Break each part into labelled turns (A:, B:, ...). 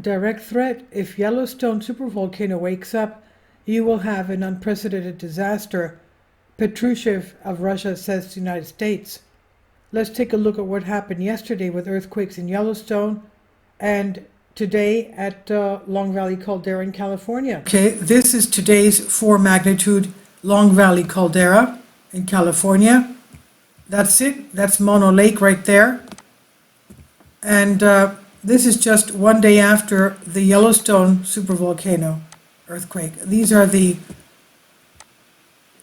A: direct threat. If Yellowstone supervolcano wakes up, you will have an unprecedented disaster, Patrushev of Russia says to the United States. Let's take a look at what happened yesterday with earthquakes in Yellowstone and today at Long Valley Caldera in California. Okay, this is today's 4 magnitude Long Valley Caldera in California. That's it. That's Mono Lake right there. And this is just one day after the Yellowstone supervolcano earthquake. These are the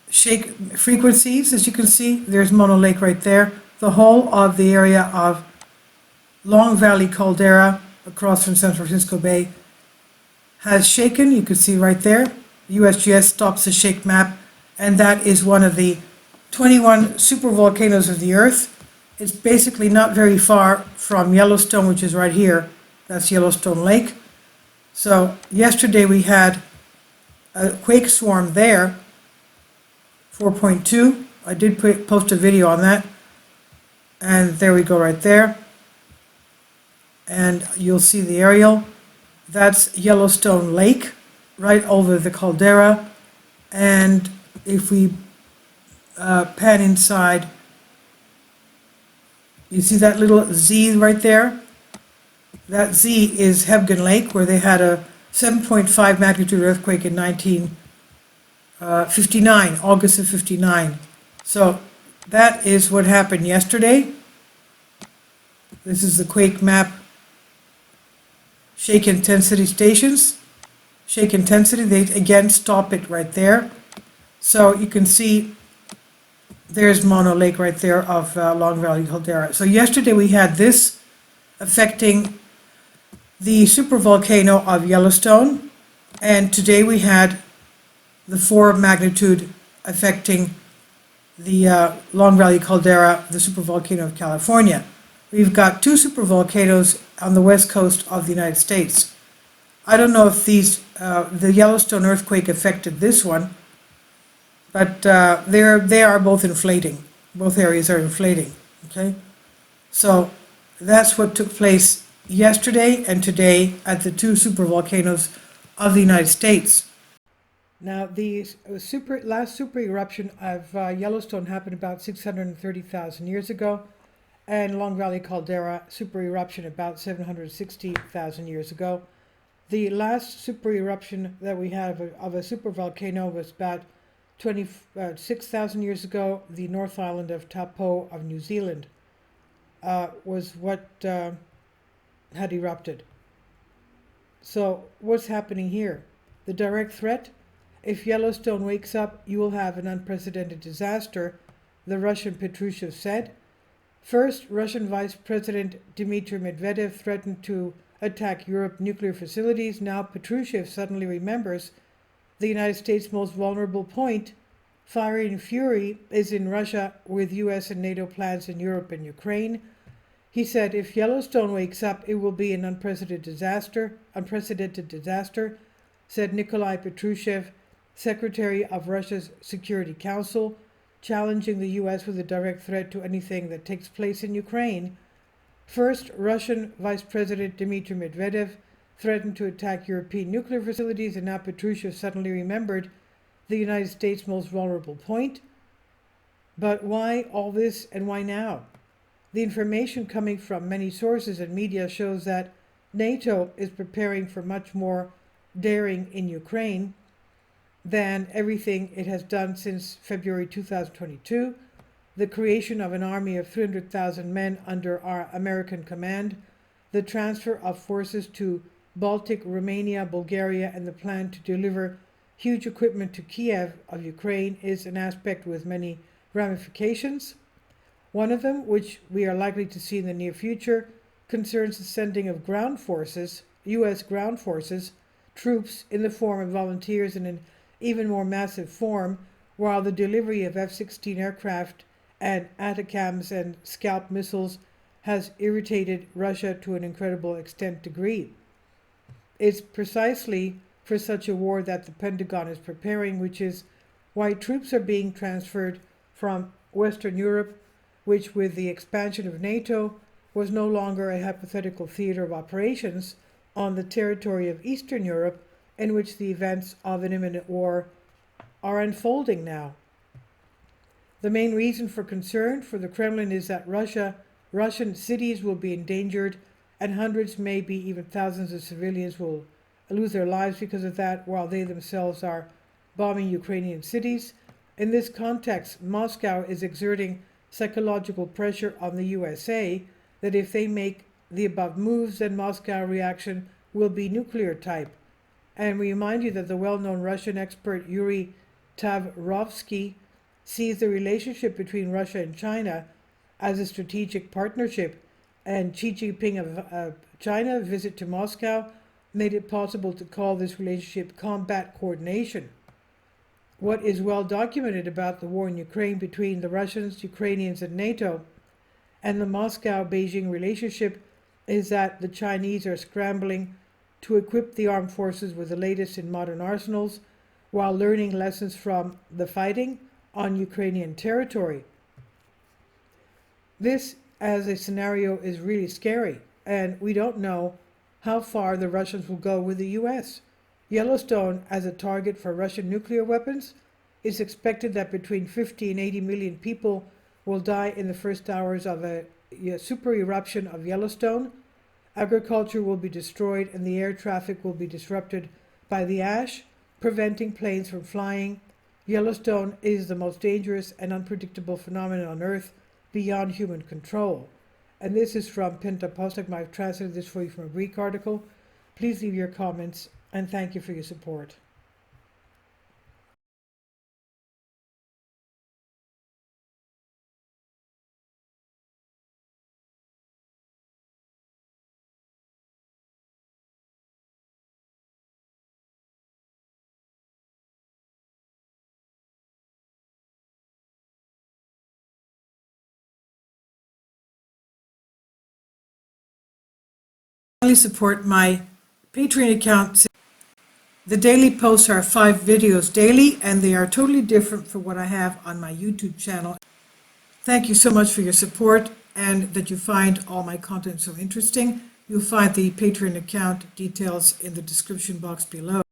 A: shake frequencies, as you can see. There's Mono Lake right there. The whole of the area of Long Valley Caldera across from San Francisco Bay has shaken. You can see right there. USGS stops the shake map, and that is one of the 21 supervolcanoes of the Earth. It's basically not very far from Yellowstone, which is right here. That's Yellowstone Lake. So yesterday we had a quake swarm there, 4.2. I did post a video on that. And there we go right there. And you'll see the aerial. That's Yellowstone Lake, right over the caldera. And if we pan inside, you see that little Z right there? That Z is Hebgen Lake, where they had a 7.5 magnitude earthquake in 1959, August of 59. So that is what happened yesterday. This is the quake map. Shake intensity stations. Shake intensity, they again stop it right there. So you can see there's Mono Lake right there of Long Valley Caldera. So yesterday we had this affecting the supervolcano of Yellowstone, and today we had the 4 magnitude affecting the Long Valley Caldera, the supervolcano of California. We've got 2 supervolcanoes on the west coast of the United States. I don't know if the Yellowstone earthquake affected this one, but they are both inflating. Both areas are inflating, okay? So that's what took place yesterday and today at the 2 supervolcanoes of the United States. Now, the last super eruption of Yellowstone happened about 630,000 years ago, and Long Valley Caldera super eruption about 760,000 years ago. The last super eruption that we had of a supervolcano was about 26,000 years ago. The North Island of Taupo of New Zealand was what had erupted. So what's happening here? The direct threat? If Yellowstone wakes up, you will have an unprecedented disaster, the Russian Patrushev said. First, Russian Vice President Dmitry Medvedev threatened to attack Europe's nuclear facilities. Now Patrushev suddenly remembers the United States' most vulnerable point. Fire and fury is in Russia with US and NATO plans in Europe and Ukraine. He said if Yellowstone wakes up, it will be an unprecedented disaster, said Nikolai Patrushev, Secretary of Russia's Security Council, challenging the US with a direct threat to anything that takes place in Ukraine. First, Russian Vice President Dmitry Medvedev threatened to attack European nuclear facilities, and now Patrushev suddenly remembered the United States' most vulnerable point. But why all this and why now? The information coming from many sources and media shows that NATO is preparing for much more daring in Ukraine than everything it has done since February 2022, the creation of an army of 300,000 men under our American command, the transfer of forces to Baltic, Romania, Bulgaria, and the plan to deliver huge equipment to Kiev of Ukraine is an aspect with many ramifications. One of them, which we are likely to see in the near future, concerns the sending of ground forces, U.S. ground forces, troops in the form of volunteers in an even more massive form, while the delivery of F-16 aircraft and ATACMS and Scalp missiles has irritated Russia to an incredible degree. It's precisely for such a war that the Pentagon is preparing, which is why troops are being transferred from Western Europe, which with the expansion of NATO was no longer a hypothetical theater of operations, on the territory of Eastern Europe, in which the events of an imminent war are unfolding now. The main reason for concern for the Kremlin is that Russian cities will be endangered, and hundreds, maybe even thousands of civilians will lose their lives because of that, while they themselves are bombing Ukrainian cities. In this context, Moscow is exerting psychological pressure on the USA that if they make the above moves, then Moscow reaction will be nuclear type. And we remind you that the well-known Russian expert Yuri Tavrovsky sees the relationship between Russia and China as a strategic partnership, and Xi Jinping of China visit to Moscow made it possible to call this relationship combat coordination. What is well documented about the war in Ukraine between the Russians, Ukrainians, and NATO, and the Moscow-Beijing relationship is that the Chinese are scrambling to equip the armed forces with the latest in modern arsenals while learning lessons from the fighting on Ukrainian territory. This, as a scenario, is really scary, and we don't know how far the Russians will go with the US. Yellowstone as a target for Russian nuclear weapons. It's expected that between 50 and 80 million people will die in the first hours of a super eruption of Yellowstone. Agriculture will be destroyed and the air traffic will be disrupted by the ash, preventing planes from flying. Yellowstone is the most dangerous and unpredictable phenomenon on Earth beyond human control. And this is from Pinta Postak. I've translated this for you from a Greek article. Please leave your comments, and thank you for your support. Support my Patreon account. The daily posts are 5 videos daily, and they are totally different from what I have on my YouTube channel. Thank you so much for your support and that you find all my content so interesting. You'll find the Patreon account details in the description box below.